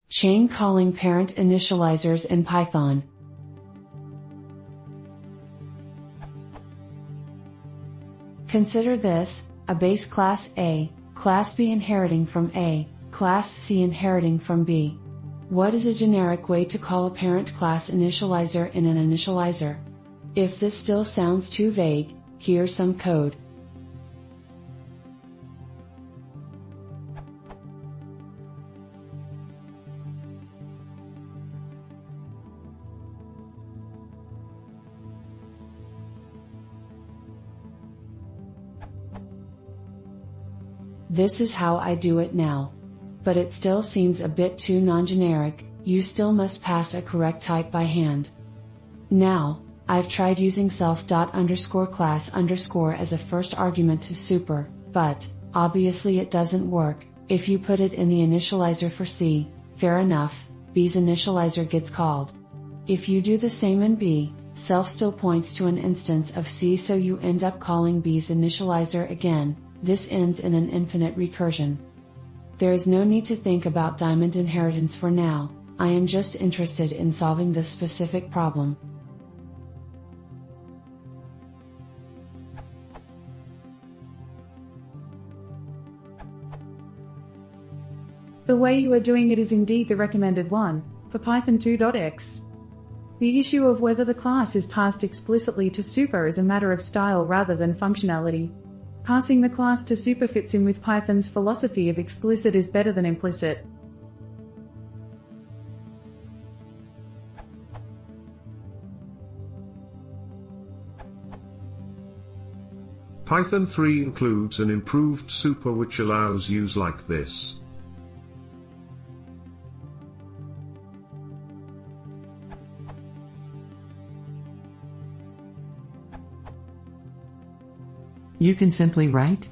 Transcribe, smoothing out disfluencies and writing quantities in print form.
Chain calling parent initializers in Python. Consider this, a base class A, class B inheriting from A, class C inheriting from B. What is a generic way to call a parent class initializer in an initializer? If this still sounds too vague, here's some code. This is how I do it now. But it still seems a bit too non-generic, you still must pass a correct type by hand. Now, I've tried using self._class_ as a first argument to super, but, obviously it doesn't work. If you put it in the initializer for C, fair enough, B's initializer gets called. If you do the same in B, self still points to an instance of C, so you end up calling B's initializer again. This ends in an infinite recursion. There is no need to think about diamond inheritance for now, I am just interested in solving this specific problem. The way you are doing it is indeed the recommended one, for Python 2.x. The issue of whether the class is passed explicitly to super is a matter of style rather than functionality. Passing the class to super fits in with Python's philosophy of explicit is better than implicit. Python 3 includes an improved super which allows use like this. You can simply write